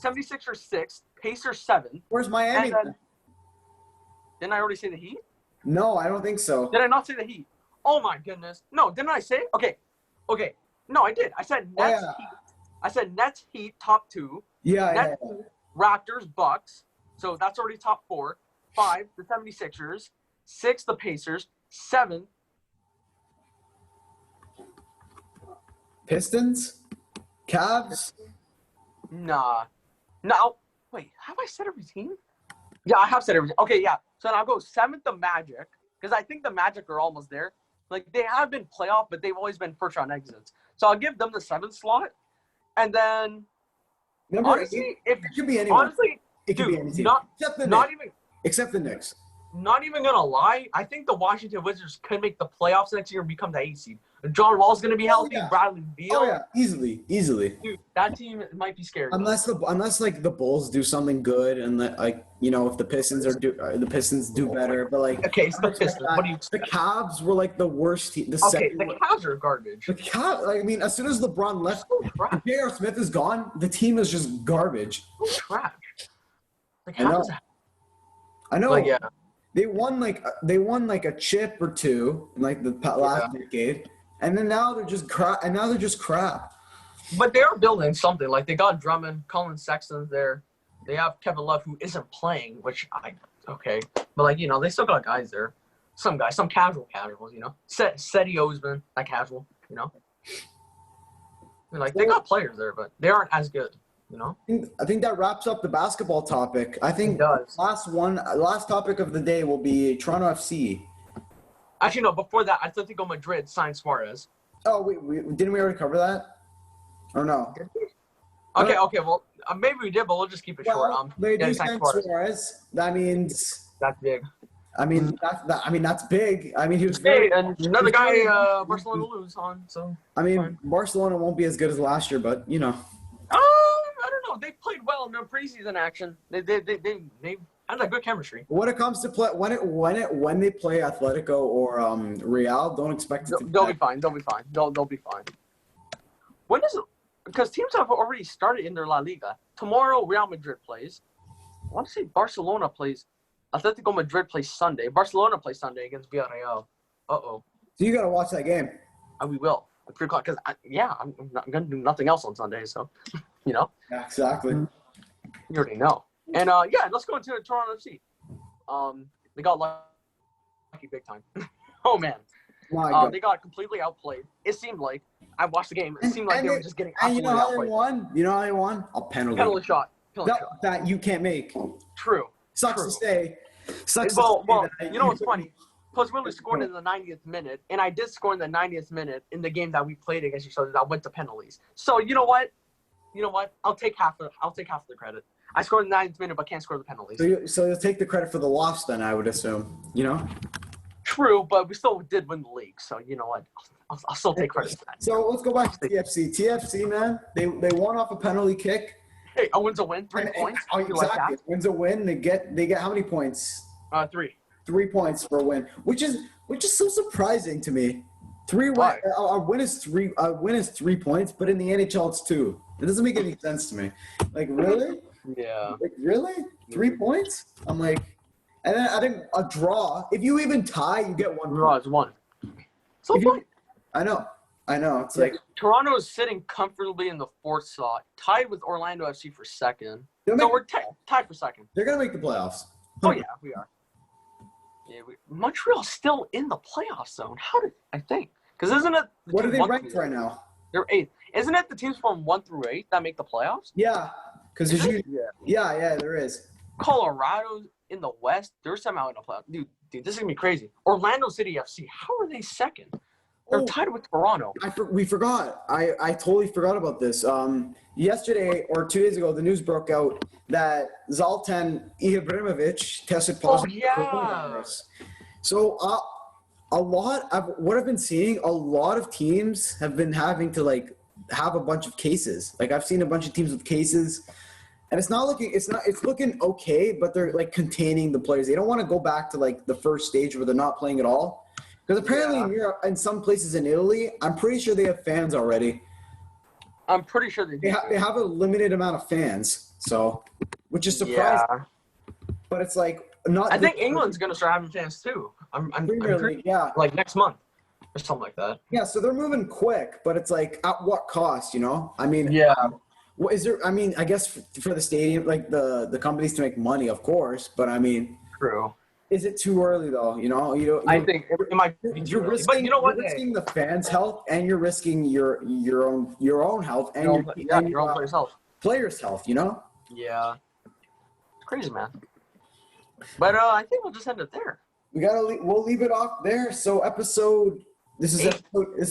76ers 6, Pacers 7. Where's Miami? Didn't I already say the Heat? No, I don't think so. Did I not say the Heat? Oh, my goodness. No, didn't I say? Okay. No, I did. I said Nets, Heat. I said Nets, Heat, top 2. Yeah, Nets, Raptors, Bucks. So that's already top 4. 5, the 76ers. 6, the Pacers. 7. Pistons? Cavs? Nah. No. Wait, have I said every team? Yeah, I have said every team. Okay, yeah. So then I'll go 7th, the Magic. Because I think the Magic are almost there. Like, they have been playoff, but they've always been first-round exits. So I'll give them the 7th slot. And then, honestly, it could be anyone. Honestly, it could be any team. Except the Knicks. Not even going to lie, I think the Washington Wizards could make the playoffs next year and become the 8th seed. John Wall's going to be healthy. Yeah. Bradley Beal. Oh, yeah. Easily. Dude, that team might be scary. Unless like the Bulls do something good and like if the Pistons do better, but like okay, so the Pistons. What do you? The Cavs were like the worst team. The Cavs are garbage. The Cavs. I mean, as soon as LeBron left, J.R. Smith is gone. The team is just garbage. So trash. Like, I know. Like, yeah. They won like a chip or two in like the last decade, and then now they're just crap. But they are building something. Like, they got Drummond, Colin Sexton there. They have Kevin Love, who isn't playing, okay. But, like, they still got guys there. Some guys, some casuals, Seti Osman, that casual, Like, they got players there, but they aren't as good, I think that wraps up the basketball topic. I think last topic of the day will be Toronto FC. Actually, no, before that, Atletico Madrid signed Suarez. Oh, didn't we already cover that? Or no? Okay, well, maybe we did, but we'll just keep it short. They do sign Suarez. That means that's big. I mean, that's big. I mean, he was big, and another guy Barcelona will lose on. So I mean, Barcelona won't be as good as last year, but I don't know. They played well in their preseason action. They had a good chemistry. When it comes to play, when they play Atletico or Real, don't expect it to. They'll be fine. They'll be fine. They'll be fine. When is it? Because teams have already started in their La Liga. Tomorrow, Real Madrid plays. I want to say Barcelona plays. Atletico Madrid plays Sunday. Barcelona plays Sunday against Villarreal. Uh-oh. So you got to watch that game. We will. At 3 o'clock. Because, I'm going to do nothing else on Sunday, so, Yeah, exactly. You already know. And, let's go into Toronto FC. They got lucky big time. Oh, man. They got completely outplayed. It seemed like. I watched the game. It seemed like they were just getting absolutely outplayed. You know how they won? A penalty. Penalty shot. That you can't make. True. Sucks to say. Well, you know what's funny? Plus, Willie scored in the 90th minute, and I did score in the 90th minute in the game that we played against each other that went to penalties. So you know what? I'll take half of the credit. I scored in the 90th minute, but can't score the penalties. So you'll take the credit for the loss, then I would assume. True, but we still did win the league, so you know what? I'll still take credit for that. So let's go back to TFC. TFC, man, they won off a penalty kick. Hey, a win's a win. 3 points. Exactly. Like win's a win. They get how many points? 3. 3 points for a win, which is so surprising to me. A win is 3 points, but in the NHL it's 2. It doesn't make any sense to me. Like, really? Yeah. Like, really? 3 points? I'm like, and then I think a draw. If you even tie, you get 1 draw is 1. So point. I know. It's like Toronto is sitting comfortably in the 4th slot, tied with Orlando FC for 2nd. So we're tied for 2nd. They're gonna make the playoffs. Oh yeah, we are. Yeah, Montreal's still in the playoff zone. I think? Because isn't it? What are they ranked right now? They're 8th. Isn't it the teams from 1 through 8 that make the playoffs? Yeah, because there is. Colorado's in the West. They're somehow in the playoffs. Dude, this is gonna be crazy. Orlando City FC. How are they 2nd? They're tied with Toronto. We forgot. I totally forgot about this. Yesterday or 2 days ago, the news broke out that Zlatan Ibrahimovic tested positive for coronavirus. So what I've been seeing, a lot of teams have been having to have a bunch of cases. Like, I've seen a bunch of teams with cases, and it's looking okay, but they're containing the players. They don't want to go back to the first stage where they're not playing at all. Because apparently in Europe, in some places in Italy, I'm pretty sure they have fans already. I'm pretty sure they do. They have a limited amount of fans, which is surprising. Yeah. But it's not. I think England's gonna start having fans too. I'm pretty, yeah. Next month. or something like that. Yeah, so they're moving quick, but it's like at what cost, you know? I mean, yeah. What is there? I mean, I guess for the stadium, like the companies to make money, of course. But I mean, true. Is it too early though? You know, I think it might be too early. Risking, but you know what? You're risking the fans' health, and you're risking your own health, and your own players' health. Players' health. You know. Yeah. It's crazy, man. But I think we'll just end it there. We'll leave it off there. So this is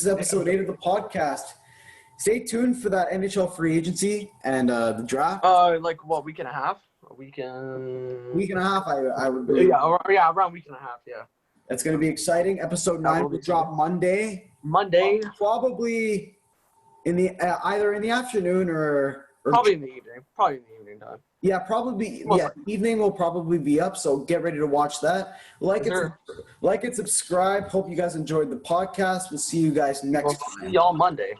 episode 8 of the podcast. Stay tuned for that NHL free agency and the draft. Like what, week and a half? Week and a half, I would believe. Yeah, around week and a half, yeah. That's going to be exciting. Episode 9 will drop Monday. Probably in the either in the afternoon or probably in the evening. Probably in the evening time. Yeah, probably. Yeah, evening will probably be up. So get ready to watch that. Like and subscribe. Hope you guys enjoyed the podcast. We'll see you guys next time. See y'all Monday.